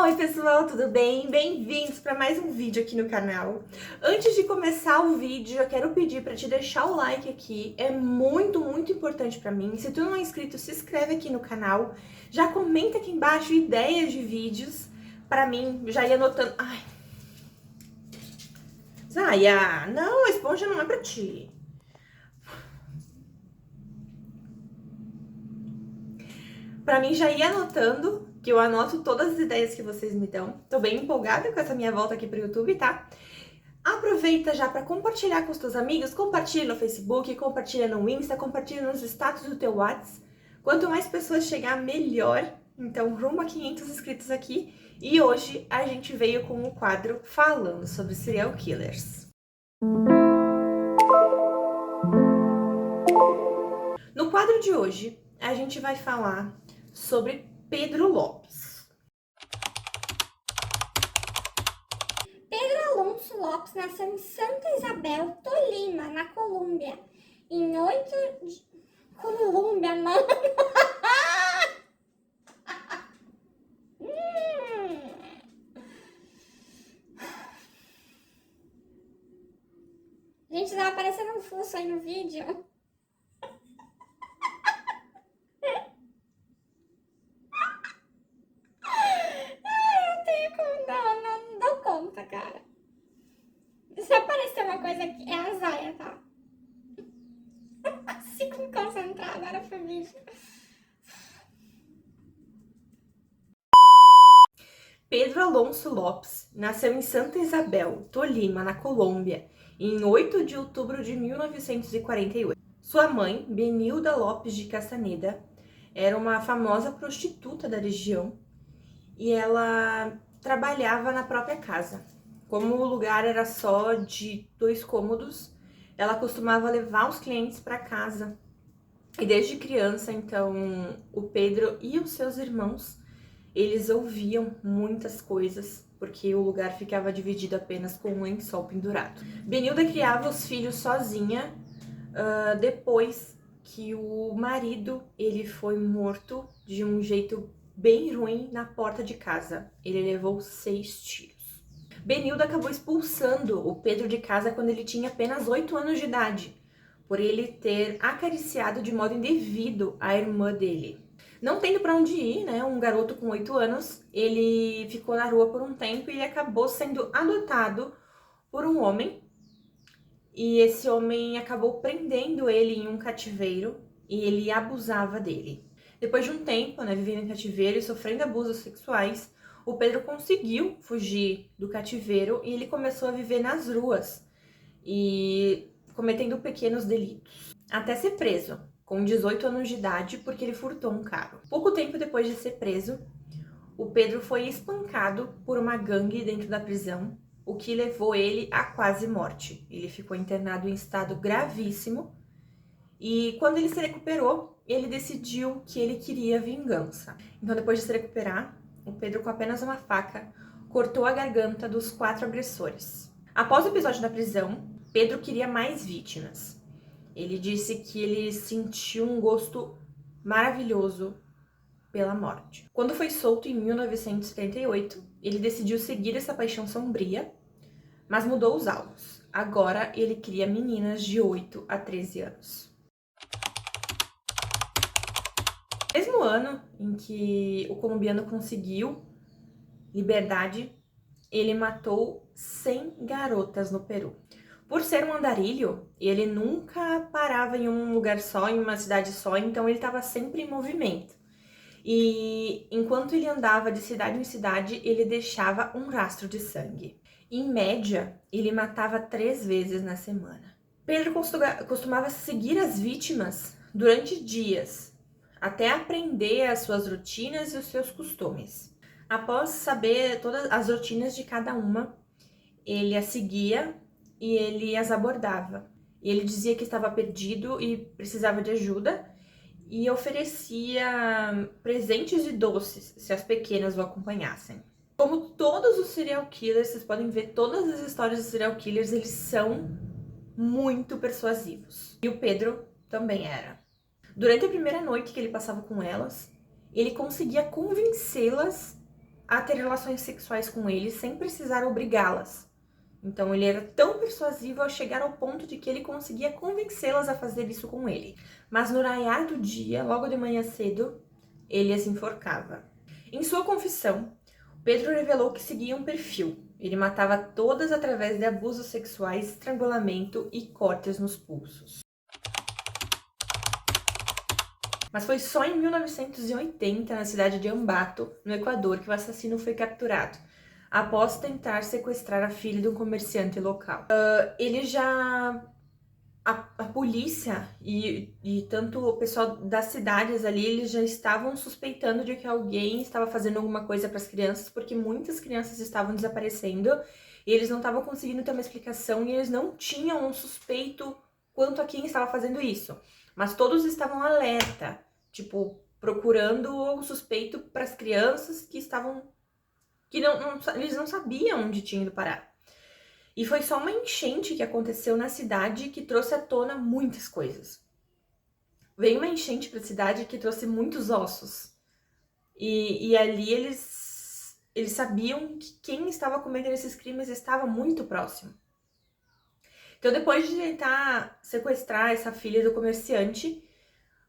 Oi pessoal, tudo bem? Bem-vindos para mais um vídeo aqui no canal. Antes de começar o vídeo, eu quero pedir para te deixar o like aqui, é muito importante para mim. Se tu não é inscrito, se inscreve aqui no canal, já comenta aqui embaixo ideias de vídeos para mim, já ir anotando. Ai, Zaya, não, a esponja não é para ti. Para mim já ir anotando, que eu anoto todas as ideias que vocês me dão. Tô bem empolgada com essa minha volta aqui pro YouTube, tá? Aproveita já para compartilhar com os teus amigos, compartilha no Facebook, compartilha no Insta, compartilha nos status do teu WhatsApp. Quanto mais pessoas chegar, melhor. Então, rumo a 500 inscritos aqui. E hoje a gente veio com um quadro falando sobre serial killers. No quadro de hoje, a gente vai falar sobre Pedro Lopes. Pedro Alonso Lopes nasceu em Santa Isabel, Tolima, na Colômbia, em 8 de... Colômbia, mano! Gente, tava aparecendo um fuço aí no vídeo. Eu tenho como... Não dou conta, cara. Se aparecer uma coisa aqui, é a Zaya, tá? Não consigo me concentrar agora pro vídeo. Pedro Alonso Lopes nasceu em Santa Isabel, Tolima, na Colômbia, em 8 de outubro de 1948. Sua mãe, Benilda Lopes de Castaneda, era uma famosa prostituta da região e ela trabalhava na própria casa. Como o lugar era só de 2 cômodos, ela costumava levar os clientes para casa. E desde criança, então, o Pedro e os seus irmãos, eles ouviam muitas coisas, porque o lugar ficava dividido apenas com um lençol pendurado. Benilda criava os filhos sozinha, depois que o marido ele foi morto de um jeito bem ruim na porta de casa. Ele levou 6 tiros. Benilda acabou expulsando o Pedro de casa quando ele tinha apenas 8 anos de idade, por ele ter acariciado de modo indevido a irmã dele. Não tendo para onde ir, né, um garoto com 8 anos, ele ficou na rua por um tempo e acabou sendo adotado por um homem. E esse homem acabou prendendo ele em um cativeiro e ele abusava dele. Depois de um tempo, né, vivendo em cativeiro e sofrendo abusos sexuais, o Pedro conseguiu fugir do cativeiro e ele começou a viver nas ruas e cometendo pequenos delitos, até ser preso com 18 anos de idade porque ele furtou um carro. Pouco tempo depois de ser preso, o Pedro foi espancado por uma gangue dentro da prisão, o que levou ele à quase morte. Ele ficou internado em estado gravíssimo e quando ele se recuperou, ele decidiu que ele queria vingança. Então, depois de se recuperar, o Pedro, com apenas uma faca, cortou a garganta dos 4 agressores. Após o episódio da prisão, Pedro queria mais vítimas. Ele disse que ele sentiu um gosto maravilhoso pela morte. Quando foi solto em 1978, ele decidiu seguir essa paixão sombria, mas mudou os alvos. Agora ele cria meninas de 8 a 13 anos. No mesmo ano em que o colombiano conseguiu liberdade, ele matou 100 garotas no Peru. Por ser um andarilho, ele nunca parava em um lugar só, em uma cidade só, então ele estava sempre em movimento. E enquanto ele andava de cidade em cidade, ele deixava um rastro de sangue. Em média, ele matava 3 vezes na semana. Pedro costumava seguir as vítimas durante dias, até aprender as suas rotinas e os seus costumes. Após saber todas as rotinas de cada uma, ele as seguia e ele as abordava. E ele dizia que estava perdido e precisava de ajuda e oferecia presentes e doces se as pequenas o acompanhassem. Como todos os serial killers, vocês podem ver todas as histórias dos serial killers, eles são muito persuasivos. E o Pedro também era. Durante a primeira noite que ele passava com elas, ele conseguia convencê-las a ter relações sexuais com ele sem precisar obrigá-las. Então ele era tão persuasivo a chegar ao ponto de que ele conseguia convencê-las a fazer isso com ele. Mas no raiar do dia, logo de manhã cedo, ele as enforcava. Em sua confissão, Pedro revelou que seguia um perfil. Ele matava todas através de abusos sexuais, estrangulamento e cortes nos pulsos. Mas foi só em 1980, na cidade de Ambato, no Equador, que o assassino foi capturado, após tentar sequestrar a filha de um comerciante local. A polícia e tanto o pessoal das cidades ali, eles já estavam suspeitando de que alguém estava fazendo alguma coisa para as crianças, porque muitas crianças estavam desaparecendo e eles não estavam conseguindo ter uma explicação e eles não tinham um suspeito quanto a quem estava fazendo isso. Mas todos estavam alerta, tipo, procurando o suspeito para as crianças que estavam... eles não sabiam onde tinham ido parar. E foi só uma enchente que aconteceu na cidade que trouxe à tona muitas coisas. Veio uma enchente para a cidade que trouxe muitos ossos. E ali eles sabiam que quem estava cometendo esses crimes estava muito próximo. Então, depois de tentar sequestrar essa filha do comerciante,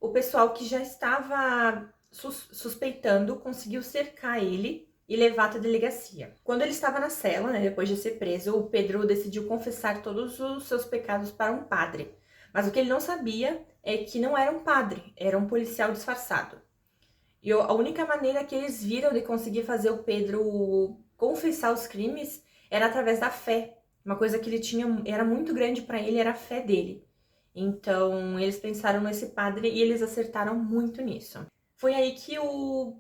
o pessoal que já estava suspeitando conseguiu cercar ele e levar até a delegacia. Quando ele estava na cela, depois de ser preso, o Pedro decidiu confessar todos os seus pecados para um padre. Mas o que ele não sabia é que não era um padre, era um policial disfarçado. E a única maneira que eles viram de conseguir fazer o Pedro confessar os crimes era através da fé. Uma coisa que ele tinha, era muito grande para ele, era a fé dele. Então, eles pensaram nesse padre e eles acertaram muito nisso. Foi aí que o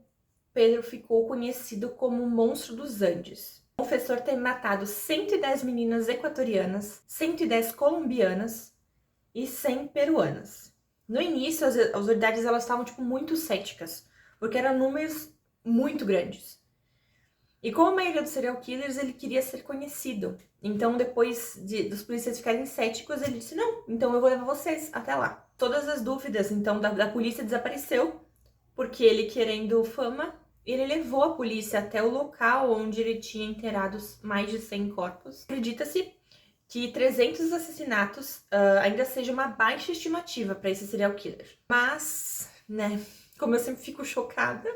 Pedro ficou conhecido como o Monstro dos Andes. O confessor tem matado 110 meninas equatorianas, 110 colombianas e 100 peruanas. No início, as autoridades elas estavam muito céticas, porque eram números muito grandes. E como a maioria dos serial killers, ele queria ser conhecido. Então, depois dos policiais ficarem céticos, ele disse, não, então eu vou levar vocês até lá. Todas as dúvidas, então, da polícia desapareceu, porque ele, querendo fama, ele levou a polícia até o local onde ele tinha enterrado mais de 100 corpos. Acredita-se que 300 assassinatos ainda seja uma baixa estimativa para esse serial killer. Mas, como eu sempre fico chocada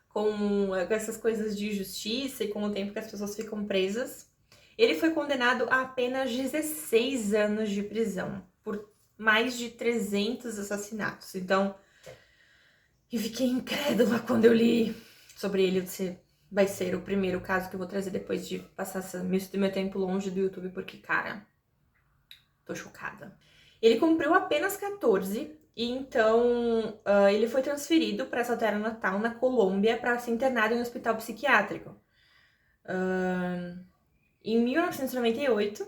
com essas coisas de justiça e com o tempo que as pessoas ficam presas, ele foi condenado a apenas 16 anos de prisão por mais de 300 assassinatos. Então, eu fiquei incrédula quando eu li sobre ele. Vai ser o primeiro caso que eu vou trazer depois de passar meu tempo longe do YouTube, porque, cara, tô chocada. Ele cumpriu apenas 14 e então ele foi transferido para sua terra natal, na Colômbia, para ser internado em um hospital psiquiátrico. Em 1998,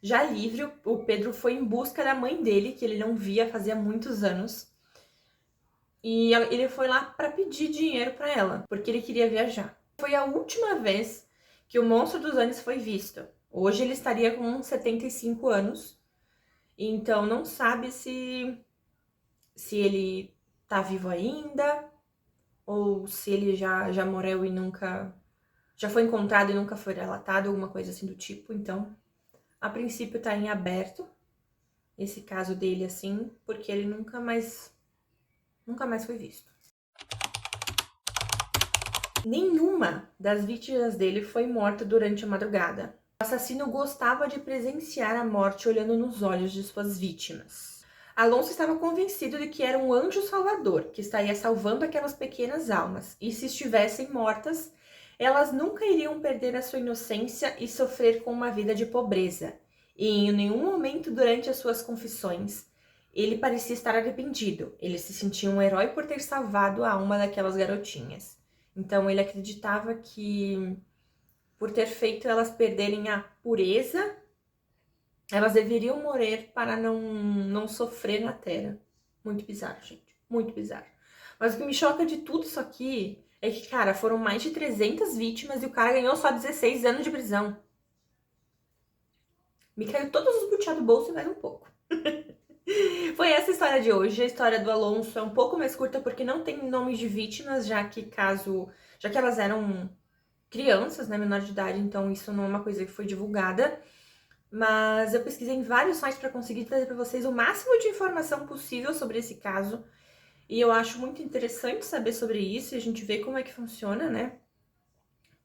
já livre, o Pedro foi em busca da mãe dele, que ele não via fazia muitos anos. E ele foi lá para pedir dinheiro para ela, porque ele queria viajar. Foi a última vez que o Monstro dos Andes foi visto. Hoje ele estaria com uns 75 anos. Então não sabe se ele tá vivo ainda, ou se ele já morreu e nunca... já foi encontrado e nunca foi relatado, alguma coisa assim do tipo. Então, a princípio tá em aberto esse caso dele assim, porque ele nunca mais foi visto. Nenhuma das vítimas dele foi morta durante a madrugada. O assassino gostava de presenciar a morte olhando nos olhos de suas vítimas. Alonso estava convencido de que era um anjo salvador, que estaria salvando aquelas pequenas almas, e se estivessem mortas, elas nunca iriam perder a sua inocência e sofrer com uma vida de pobreza. E em nenhum momento durante as suas confissões, ele parecia estar arrependido. Ele se sentia um herói por ter salvado a alma daquelas garotinhas. Então ele acreditava que, por ter feito elas perderem a pureza, elas deveriam morrer para não sofrer na terra. Muito bizarro, gente. Muito bizarro. Mas o que me choca de tudo isso aqui é que, cara, foram mais de 300 vítimas e o cara ganhou só 16 anos de prisão. Me caiu todos os butiá do bolso e mais um pouco. Foi essa a história de hoje. A história do Alonso é um pouco mais curta porque não tem nomes de vítimas, já já que elas eram crianças, né, menor de idade, então isso não é uma coisa que foi divulgada. Mas eu pesquisei em vários sites para conseguir trazer para vocês o máximo de informação possível sobre esse caso. E eu acho muito interessante saber sobre isso e a gente ver como é que funciona, né?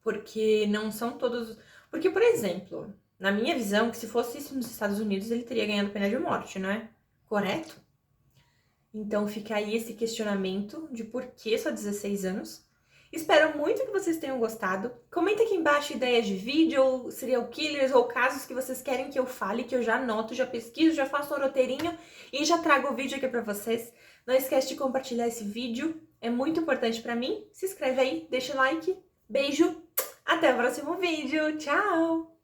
Porque não são todos. Porque, por exemplo, na minha visão, que se fosse isso nos Estados Unidos, ele teria ganhado pena de morte, não é? Correto? Então fica aí esse questionamento de por que só 16 anos. Espero muito que vocês tenham gostado. Comenta aqui embaixo ideias de vídeo, ou serial killers, ou casos que vocês querem que eu fale, que eu já anoto, já pesquiso, já faço um roteirinho e já trago o vídeo aqui pra vocês. Não esquece de compartilhar esse vídeo, é muito importante pra mim. Se inscreve aí, deixa o like. Beijo, até o próximo vídeo. Tchau!